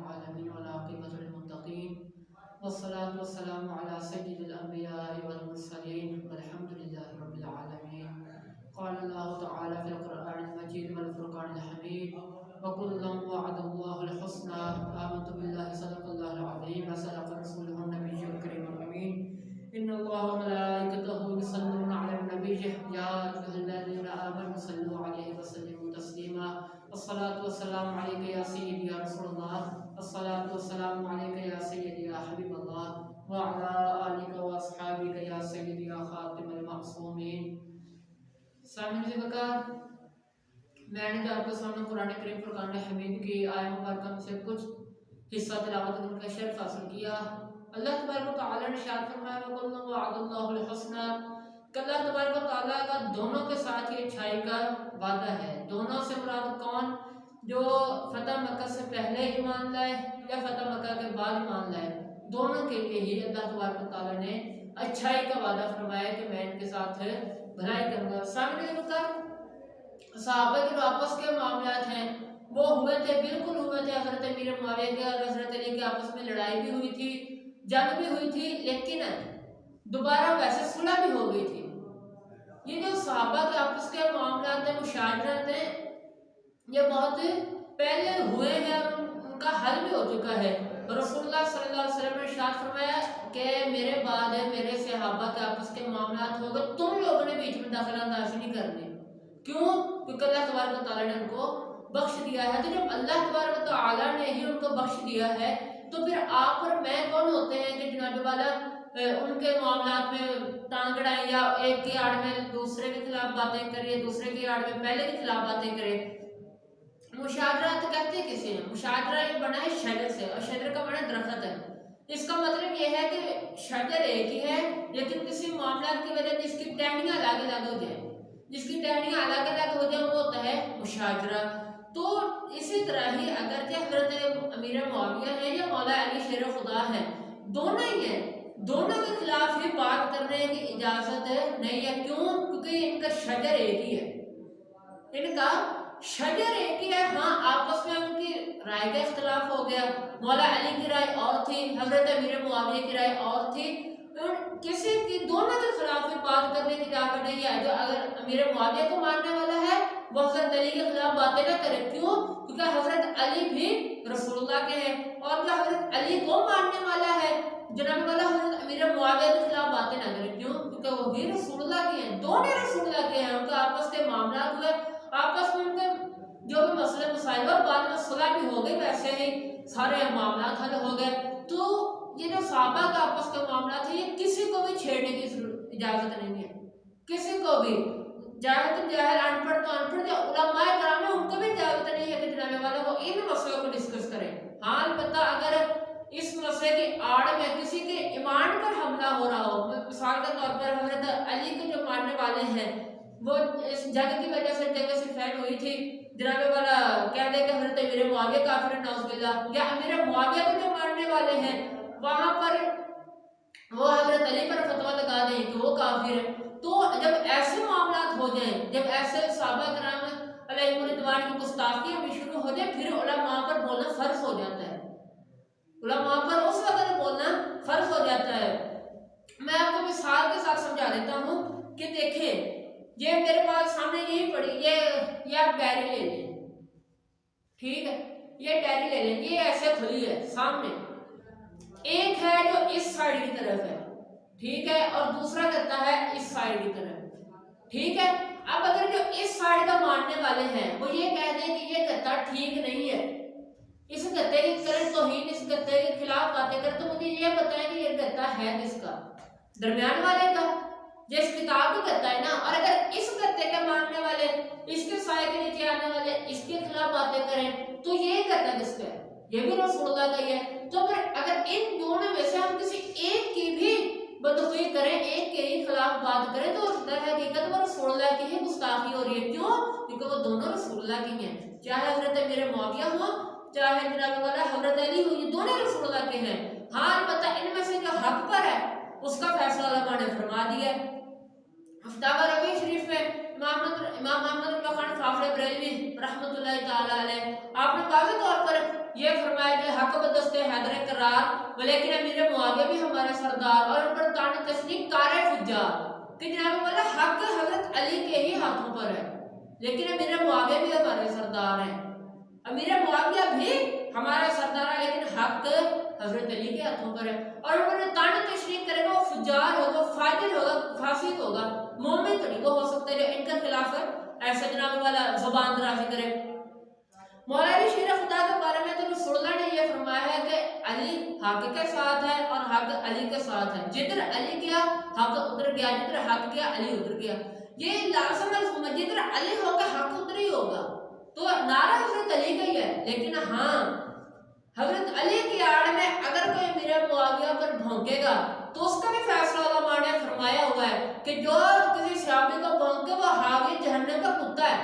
आलमीन वल आक़िबतुल मुत्तक़ीन वस्सलातु वस्सलामु अला सय्यिदिल अंबियाइ वल मुरसलीन वल्हम्दुलिल्लाहि रब्बिल आलमीन। क़ाल अल्लाहु तआला फ़िल क़ुरआनिल मजीद वल फ़ुरक़ानिल हमीद व कुल्लन वअदल्लाहुल हुस्ना आमनतु बिल्लाहि सदक़ल्लाहुल अज़ीम व सदक़ रसूलुहुन नबिय्युल करीमुल अमीन। इन्नल्लाहा व मलाइकतहु युसल्लूना अलन नबिय्य या अय्युहल्लज़ीना आमनु सल्लु अलैहि व सल्लिमु तस्लीमा। अस्सलातु वस्सलामु अलैका या सय्यदी या रसूलल्लाह, अस्सलातु वस्सलामु अलैका या सय्यदी या हबीबल्लाह व अला आलिका व अस्हाबिका या सय्यदी या खातिमुल मासूमीन। सामने से बका मैंने जो आपके सामने कुरान करीम फुरकान हमीद की आयत मुबारक में से कुछ हिस्सा तिलावत करने का शर्फ हासिल किया। अल्लाह तबारक व तआला ने इरशाद फरमाया व कुल्लन वअदल्लाहुल हुस्ना। अल्लाह तबारक व तआला का दोनों के साथ ही अच्छाई का वादा है। दोनों से मुराद कौन? जो फतह मक्का से पहले ईमान लाए या फतह मक्का के बाद ईमान लाए, दोनों के लिए ही अल्लाह तबारक व तआला ने अच्छाई का वादा फरमाया कि मैं इनके साथ भलाई करूंगा। सामने रुका सहाबा के जो आपस के मामलात हैं वो हुए थे, बिल्कुल हुए थे। हजरत अमीर मुआविया के और हजरत अली के आपस में लड़ाई भी हुई थी, जंग भी हुई थी, लेकिन दोबारा वैसे सुलह भी हो गई थी। ये जो सहाबा के आपस के मामलात हैं, मुशाजरत हैं, ये बहुत पहले हुए हैं और उनका हल भी हो चुका है। रसूलुल्लाह सल्लल्लाहु अलैहि वसल्लम ने इरशाद फरमाया कि मेरे बाद मेरे सहाबा के आपस के मामलात हो गए, तुम लोगों ने बीच में दखलअंदाजी नहीं करनी। क्यों? क्योंकि अल्लाह तबारक व तआला ने उनको बख्श दिया है। तो जब अल्लाह तबारक व तआला ने ही उनको बख्श दिया है तो फिर आप और मैं कौन होते हैं कि जनाब वाला उनके मामलात में टांग अड़ाएं या एक की आड़ में दूसरे के खिलाफ बातें करें, दूसरे की आड़ में पहले के खिलाफ बातें करें। मुशाजरा तो कहते किसे हैं? मुशाजरा ये बना है शजर से, और शजर का बना दरख्त है। इसका मतलब यह है कि शजर एक ही है, लेकिन किसी मामला की वजह से इसकी टहनियां अलग अलग हो जाए, जिसकी टहनियां अलग अलग हो जाए वो होता है मुशाजरा। तो इसी तरह ही अगर के हजरत अमीर मुआविया है या मौला अली शेर खुदा है, दोनों ही है, दोनों के खिलाफ ही बात करने की इजाजत नहीं है। क्यों? क्योंकि इनका शजर एक ही है, इनका शजर एक ही है। हाँ, आपस में उनकी राय का इख्तिलाफ हो गया, मौला अली की राय और थी, हजरत अमीर मुआविया की राय और थी। किसी की दोनों के खिलाफ ही बात करने की इजाजत नहीं है। जो अगर अमीर मुआविया को मानने वाला है वो हजरत अली के खिलाफ बातें ना करे। क्यों? क्योंकि हजरत अली भी रसूलुल्लाह के हैं, और जो हजरत अली को मानने वाला है जनाब वाला हजरत अमीर मुआविया के खिलाफ बातें ना करे। क्यों? क्योंकि वो भी रसूलुल्लाह के हैं, दोनों रसूलुल्लाह के हैं। उनका आपस के मामला हुए, आपस में उनके जो भी मसले मसाइल और बाद में सुलह भी हो गई, वैसे ही सारे मामला हल हो गए। तो ये जो सहाबा का आपस का मामला था, ये किसी को भी छेड़ने की इजाजत नहीं है, किसी को भी, चाहे तो जाहिर अनपढ़ तो अनपढ़, जो उलमाए कराम है उनको भी इजाजत नहीं है कि जनाब वाला वो इन मसलों को डिस्कस करें। हाँ, अलबत्ता अगर इस मसले की आड़ में किसी के ईमान पर हमला हो रहा हो, मिसाल के तौर पर हजरत अली के जो मानने वाले हैं वो इस जंग की वजह से जंग सिफ़ीन हुई थी, जनाब वाला कह दे कि हजरत अमीर मुआविया काफिर है नाउज़ुबिल्लाह, या अमीर मुआविया के जो मानने वाले हैं वहां पर वो हजरत अली पर फतवा लगा दें कि वो काफिर है। तो जब ऐसे मामलात हो जाएं, जब ऐसे सहाबा किराम अलैहिम रिदवान की गुस्ताखियां भी शुरू हो जाए, फिर उलमा पर बोलना फर्ज हो जाता है, उलमा पर उस वक्त बोलना फर्ज हो जाता है। मैं आपको मिसाल के साथ समझा देता हूँ कि देखें, ये मेरे पास सामने यही पड़ी, ये आप डायरी ले लें, ठीक है, ये डायरी ले लें, ये ऐसे खुली है सामने, एक है जो इस साइड की तरफ है, ठीक है, और दूसरा करता है इस साइड की तरफ, ठीक है। अब अगर जो इस साइड का मानने वाले हैं वो ये कह दें कि ये गत्ता ठीक नहीं है, इस गत्ते की करें तौहीन, इस गत्ते के खिलाफ बातें करें, तो मुझे ये बताएं कि ये गत्ता है किसका? दरमियान वाले का, जिस किताब का गत्ता है ना। और अगर इस गत्ते के मानने वाले इसके साए के नीचे आने वाले इसके खिलाफ बातें करें, तो ये गत्ता किसका है? ये भी रसूलुल्लाह का ही है। तो फिर अगर इन दोनों में से हम किसी एक की भी बदखुई करें, एक के ही खिलाफ बात करें, तो हकीकत वो रसूलुल्लाह की ही गुस्ताखी हो रही है। क्यों? क्योंकि वो दोनों रसूलुल्लाह की हैं, चाहे हजरत अमीर मुआविया हो चाहे जनाब वाला हजरत अली हो, ये दोनों रसूलुल्लाह के हैं। हाँ, पता इनमें से जो हक पर है उसका फैसला उलमा ने फरमा दिया। फतवा रवी शरीफ में इमाम अहमद खान फाखरे बरेलवी रहमतुल्लाह तआला अलैह आपने वाज़ेह तौर पर ये फरमाया कि हक बदस्ते हैदर करार लेकिन अमीर मुआविया भी हमारे सरदार और उन पर तान तस्लीम कारे फुज्जार कि जनाब वाला हक हजरत अली के ही हाथों पर है, लेकिन अमीर मुआविया भी हमारे सरदार हैं। अमीर मुआविया भी हमारा सरदार है लेकिन हक हजरत अली के हाथों पर है। और उन्होंने तान तशरीह करेगा वो फुज्जार होगा, फाजिल होगा, फासिक होगा, मोमिन तो नहीं वो हो सकते जो इनका खिलाफ है ऐसा जनाब वाला जुबान दराजी करे। मौलाना शेर खुदा के बारे में तो रसूलुल्लाह ने ये फरमाया है कि अली हक के साथ है और हक अली के साथ है, जिधर अली गया हक उधर गया, जिधर हक गया अली उधर गया। ये लाज़िम है, जिधर अली होगा हक उधर ही होगा। तो नारा हजरत अली का ही है, लेकिन हाँ हजरत अली की आड़ में अगर कोई अमीर मुआविया पर भौंकेगा तो उसका भी फैसला उलमा ने फरमाया हुआ है कि जो किसी सहाबी को भौंके वो हावी जहन्नम का कुत्ता है,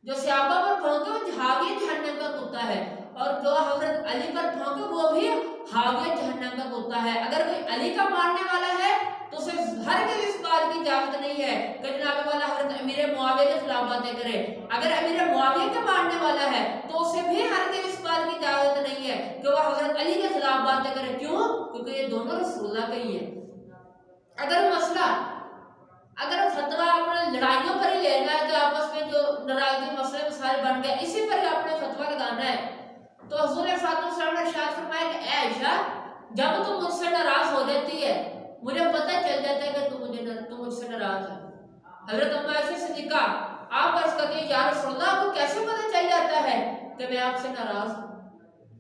जो सहाबा पर भौंके वो हावी जहन्नम का कुत्ता है, और जो हजरत अली पर भौंके वो भी हावी जहन्नम का कुत्ता है। अगर कोई अली का मानने वाला है तो उसे हर के इस बात की इजाजत नहीं है कि जनाब वाला हजरत अमीर मुआविया के खिलाफ बातें करे। अगर अमीर मुआविया के मानने वाला है तो उसे भी हर के इस बात की इजाजत नहीं है कि वह हजरत अली के खिलाफ बातें करे। क्यों? क्योंकि ये दोनों रसूलुल्लाह के ही है। अगर फतवा अपने लड़ाइयों पर ही लेना है कि आपस में जो नाराजगी मसले मसाइल बन गए इसी पर ही आपने फतवा लगाना है, तो हुजूर सल्लल्लाहु ने इरशाद फरमाया कि ए आयशा जब तुम मुझसे नाराज हो जाती है मुझे पता चल जाता है कि तुम मुझसे नाराज है। हजरत अम्मा आयशा सिद्दीका आप अर्ज करती है या रसूलल्लाह आपको कैसे पता चल जाता है कि मैं आपसे नाराज हूं,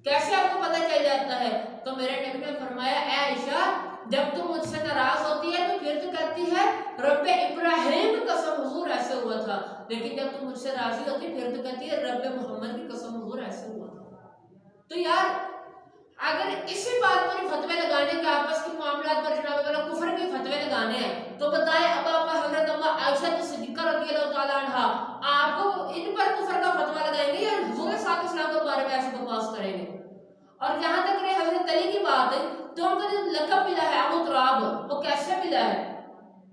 कैसे आपको पता चल जाता है? तो मेरे नबी ने फरमाया ए आयशा जब तुम मुझसे नाराज होती है तो फिर तो कहती है रब्बे इब्राहिम की कसम हुजूर ऐसे हुआ था, लेकिन जब तुम मुझसे राजी होती है फिर तो कहती है रब्बे मोहम्मद की कसम हुजूर ऐसे हुआ था। तो यार अगर इसी बात पर फतवे लगाने के आपस के मामलात पर जनाब वाला कुफर के फतवे लगाने हैं तो बताएं अब आप हजरत अम्मा आयशा सिद्दीका रज़ियल्लाहु ताला अन्हा आपको इन पर कुफर का फतवा लगाएंगे या हुजूर सल्लल्लाहु अलैहि वसल्लम के बारे में ऐसे बकवास करेंगे? और जहां तक रहे हजरत अली की बात है तो उनको जो लक़ब मिला है अबू तुराब वो कैसे मिला है?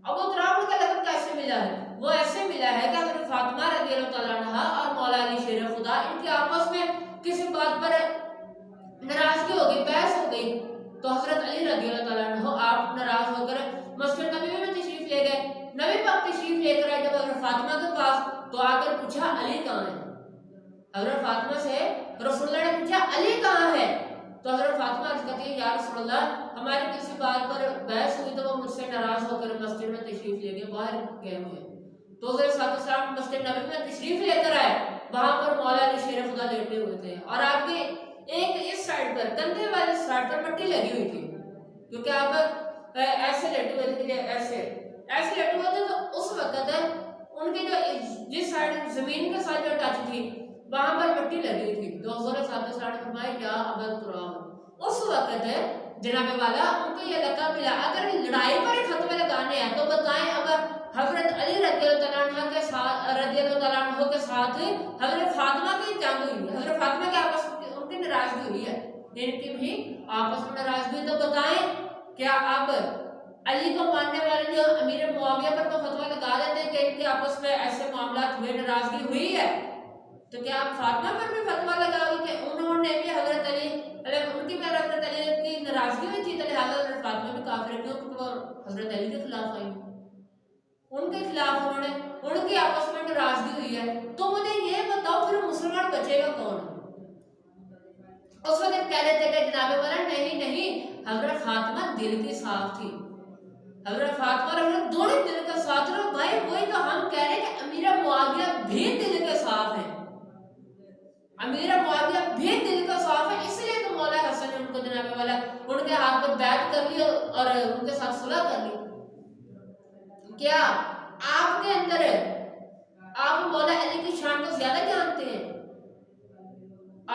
अबू तुराब का लक़ब कैसे मिला है? वो ऐसे मिला है कि हजरत फातिमा रज़ियल्लाहु ताला अन्हा और मौला अली शेर खुदा इनके आपस में किसी बात पर नाराजगी हो गई, बहस हो गई, तो हजरत अली रज़ियल्लाहु ताला अन्हु आप नाराज होकर मस्जिद नबी में तशरीफ ले गए। नबी पाक तशरीफ लेकर आए जब हजरत फातिमा के पास तो आकर पूछा अली कहाँ है? हजरत फातिमा से रसूलुल्लाह ने पूछा अली कहाँ है? तो हजरत फातिमा अर्ज करती है या रसूलुल्लाह हमारी किसी बात पर बहस हुई तो वो मुझसे नाराज होकर मस्जिद में तशरीफ ले गए, बाहर गए हुए। तो हजरत सल्लल्लाहु अलैहि वसल्लम मस्जिद नबी में तशरीफ लेकर आए, वहां पर मौला अली शेर खुदा लेटे हुए थे और आपके एक इस साइड पर कंधे वाली साइड पर मट्टी लगी हुई थी, क्योंकि आप ऐसे लेटे हुए थे, ऐसे लेटे हुए थे। तो उस वक्त उनके जो जिस साइड जमीन के साथ जो टच थी वहां पर मट्टी लगी हुई थी। तो हजूर सल्लल्लाहु अलैहि वसल्लम ने फरमाया या अबू तुराब, उस वक्त जनाब वाला उनको ये लक़ब मिला। अगर लड़ाई पर ही फतवे लगाने हैं तो बताएं अगर हजरत अली रज़ियल्लाहु ताला अन्हु के साथ हजरत फातिमा की जंग हुई, हजरत फातिमा के आपस में नाराजगी हुई है, इनकी भी आपस में नाराजगी हुई, तो बताएं क्या अब अली को मानने वाले जो अमीर मुआविया पर तो फतवा लगा देते हैं कि इनके आपस में ऐसे मामलात हुए, नाराजगी हुई है, तो क्या आप फातिमा पर भी फतवा लगाओगे कि उन्होंने भी हजरत अली उनकी भी हजरत अली की नाराजगी हुई थी तो लिहाजा हजरत फातिमा भी काफिर है? क्यों? क्योंकि वो हजरत अली के खिलाफ आई, उनके खिलाफ उन्होंने उनकी आपस में नाराजगी हुई है। तो मुझे ये बताओ फिर मुसलमान बचेगा कौन? उस वक्त कह रहे थे कि जनाब वाला नहीं हजरत फातिमा दिल की साफ थी, हजरत फातिमा और हजरत दोनों दिल का साथ रहो भाई। वही तो हम कह रहे हैं कि अमीर मुआविया भी दिल के साफ है, अमीर मुआविया भी दिल का साफ है, इसलिए तो मौला हसन ने उनको जनाब वाला उनके हाथ पर बैत कर ली और उनके साथ सुलह कर ली। क्या आपके अंदर आप मौला अली की शान को ज्यादा जानते हैं?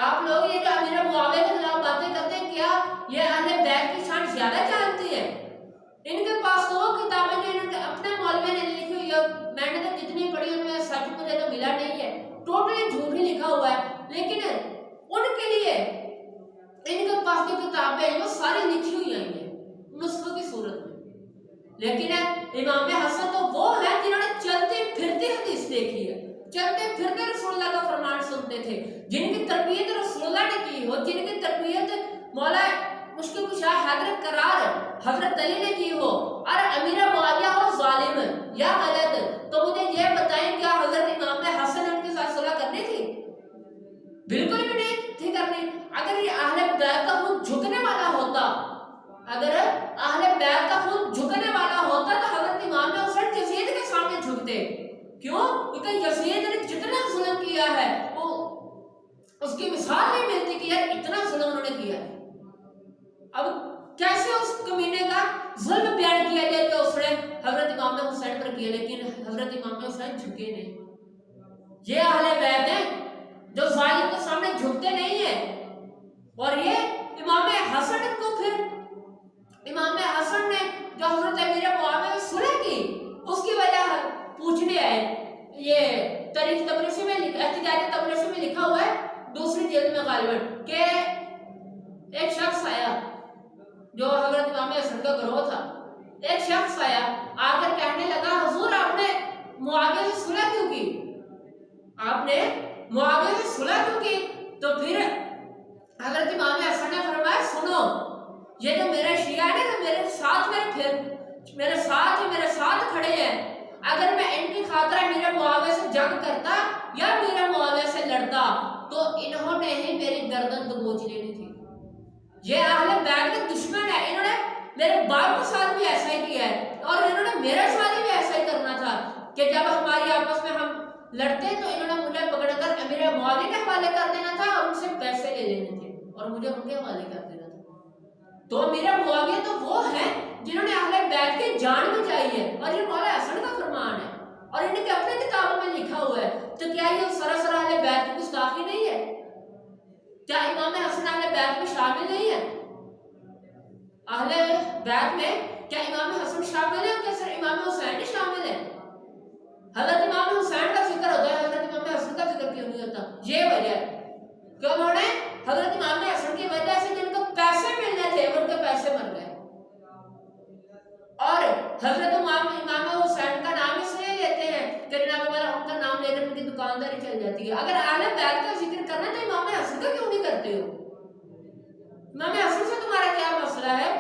आप लोग ये जो अमीर मुआविया के खिलाफ बातें करते हैं क्या ये अहले बैत की शान ज्यादा जानते हैं? इनके पास तो वो किताबें जो इन्होंने अपने मौलवी ने लिखी हुई है, मैंने तो जितनी पढ़ी उनमें सच मुझे तो मिला नहीं है, टोटली झूठ ही लिखा हुआ है। लेकिन उनके लिए इनके पास जो किताबें हैं वो सारी लिखी हुई आई हैं नुस्खों की सूरत में। लेकिन इमाम हसन तो वो है जिन्होंने चलती फिरती हदीस देखी है, चलते फिरते रसूलुल्लाह का फरमान सुनते होते थे, जिनकी तरबियत रसूलुल्लाह ने की हो, जिनकी तरबियत मौला मुश्किल कुशा हजरत करार हजरत अली ने की हो, और अमीर मुआविया हो जालिम या गलत, तो मुझे ये बताएं क्या हजरत इमाम हसन उनके साथ सुलह करनी थी? बिल्कुल भी नहीं थी करनी। अगर ये अहले बैत का खून झुकने वाला होता, अगर अहले बैत का खून झुकने वाला होता तो हजरत इमाम हुसैन यजीद के सामने झुकते। क्यों? क्योंकि यजीद ने जितना जुल्म किया है वो उसकी मिसाल नहीं मिलती कि यार इतना जुल्म उन्होंने किया है। अब कैसे उस कमीने का जुल्म बयान किया जाए जो उसने हजरत इमाम हुसैन पर किया, लेकिन हजरत इमाम हुसैन झुके नहीं। ये अहले बैत हैं जो जालिम के सामने झुकते नहीं है। और ये इमाम हसन को फिर इमाम हसन ने जो हजरत अमीर मुआविया से सुलह की उसकी वजह पूछने आए। ये तारीख तबरसी में एहतिजाज तबरसी में लिखा हुआ है दूसरी जिल्द में गालिबन के एक शख्स आया जो हजरत इमाम हसन का गिरोह था। एक शख्स आया आकर कहने लगा, हुजूर आपने मुआविया से सुलह क्यों की? आपने मुआविया से सुलह क्यों की? तो फिर हजरत इमाम हसन ने फरमाया, सुनो, ये जो मेरा शिया है ना, मेरे साथ खड़े हैं, अगर मैं इनकी खातिर मेरे मुआविया से जंग करता या मेरे मुआविया से लड़ता तो इन्होंने ही मेरी गर्दन दबोच लेनी थी। ये अहले बैत के दुश्मन है, इन्होंने मेरे बाप के साथ भी ऐसा ही किया है और इन्होंने मेरे साथ भी ऐसा ही करना था कि जब हमारी आपस में हम लड़ते तो इन्होंने मुझे पकड़कर अमीर मुआविया के हवाले कर देना था और उनसे पैसे ले लेने थे और मुझे उनके हवाले कर देना था। तो अमीर मुआविया तो वो है जिन्होंने अहले बैत की जान बचाई है और ये मौला हसन का फरमान है और इनके अपने किताबों में लिखा हुआ है। तो क्या ये सरासर अहले बैत की गुस्ताखी नहीं है? क्या इमाम हसन अहले बैत में शामिल नहीं है? अहले बैत में क्या इमाम हसन शामिल है? क्या सिर्फ इमाम हुसैन ही शामिल है? हजरत इमाम हुसैन का जिक्र होता है, हजरत इमाम हसन का जिक्र क्यों नहीं होता? ये वजह है कि उन्होंने हजरत इमाम हसन की वजह से जिनको पैसे मिलने थे उनके पैसे मर गए और हजरत इमाम हुसैन का नाम इसलिए लेते हैं कि जनाब वाला उनका नाम लेकर उनकी दुकानदारी चल जाती है। अगर अहले बैत का जिक्र करना तो इमाम हसन का क्यों नहीं करते हो? इमाम हसन से तुम्हारा क्या मसला है?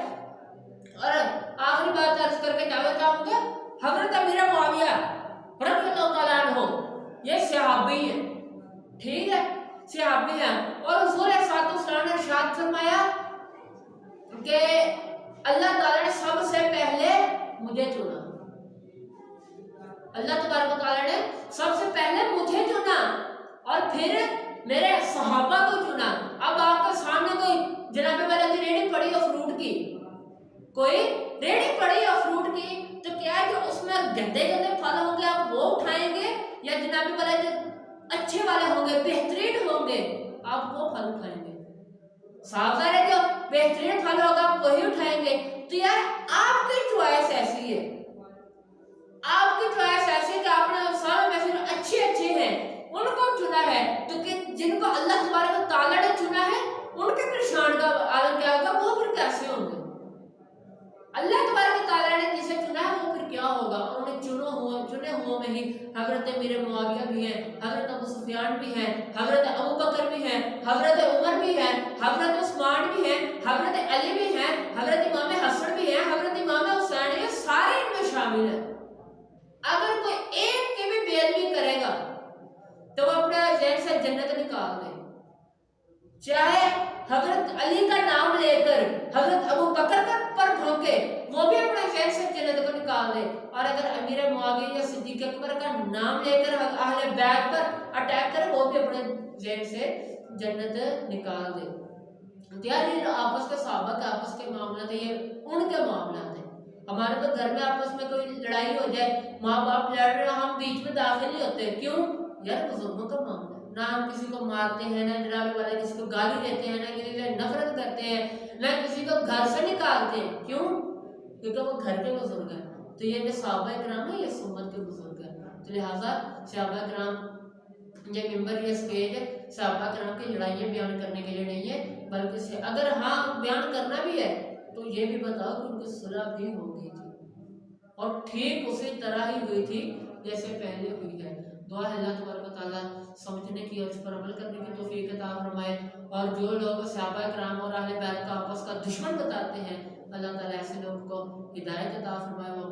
और आखिरी बात अर्ज करके जाना चाहूंगा, हजरत अमीर मुआविया रज़ियल्लाहु ताला अन्हु ये सहाबी है, ठीक है, सहाबी है और हुजूर सल्लल्लाहु ने इरशाद फरमाया कि अल्लाह ताला ने सबसे पहले मुझे चुना। अल्लाह तबारक ताला ने सबसे पहले मुझे चुना और फिर मेरे सहाबा को चुना। अब आपके सामने कोई जनाब वाला की रेडी पड़ी हो फ्रूट की, कोई रेडी पड़ी हो फ्रूट की, तो क्या है कि उसमें गंदे गंदे फल होंगे आप वो उठाएंगे या जनाब वाला जो अच्छे वाले होंगे बेहतरीन होंगे आप वो फल उठाएंगे? साफ ज़ाहिर है जो बेहतरीन फल होगा आप वही उठाएंगे। तो यार आपकी चॉइस ऐसी है, आपकी चॉइस ऐसी है कि आपने सारे में से अच्छे हैं उनको चुना है, तो कि जिनको अल्लाह तबारक ताला ने चुना है उनके निशान का आलम क्या होगा, वो फिर कैसे होंगे? अल्लाह तबारक ताला ने जिसे चुना है वो फिर क्या होगा? उन्होंने चुने हुए में ही हजरत अमीर मुआविया भी हैं, हजरत अबू सुफियान भी हैं, हजरत अबू बकर भी हैं, हजरत उमर भी हैं, हजरत उस्मान भी हैं, हजरत अली भी हैं, हजरत इमाम हसन भी हैं, हजरत इमाम हुसैन, ये सारे इनमें शामिल हैं। अगर कोई एक की भी बेअदबी करेगा तो वो अपने जहन से जन्नत निकाल दे, चाहे हजरत अली का नाम लेकर हजरत अबू बकर पर भौंके वो भी अपने जहन से जन्नत को निकाल दे, और अगर अमीर मुआविया या सिद्दीक अकबर का नाम लेकर अहले बैत पर अटैक करे वो भी अपने जहन से जन्नत निकाल दे। तो यार ये आपस के सहाबा के आपस के मामला थे, ये उनके मामला थे। हमारे तो घर में आपस में कोई लड़ाई हो जाए, माँ बाप लड़ रहे हैं, हम बीच में दाखिल नहीं होते, क्यों? यार बुजुर्गों का मामला, ना हम किसी को मारते हैं, ना जनाब वाला किसी को गाली देते हैं, ना किसी से नफरत करते हैं, ना किसी को घर से निकालते हैं, क्यों? क्योंकि वो घर के बुजुर्ग हैं। तो ये जो सहाबा किराम है ये सुन्नत के बुजुर्ग हैं। तो लिहाजा सहाबा किराम ये मिंबर ये स्टेज सहाबा किराम की लड़ाइयाँ बयान करने के लिए नहीं है, बल्कि से अगर हाँ बयान करना भी है तो ये भी बताओ कि उनकी सुलह भी हो गई थी। और ठीक उसी तरह ही हुई थी जैसे पहले हुई है। दुआ है अल्लाह तबारक व तआला समझने की और इस पर अमल करने की तौफीक अता फरमाए। और जो लोग सहाबा किराम और अहले बैत का आपस का दुश्मन बताते हैं, अल्लाह ताला ऐसे लोगों को हिदायत अता फरमाए। व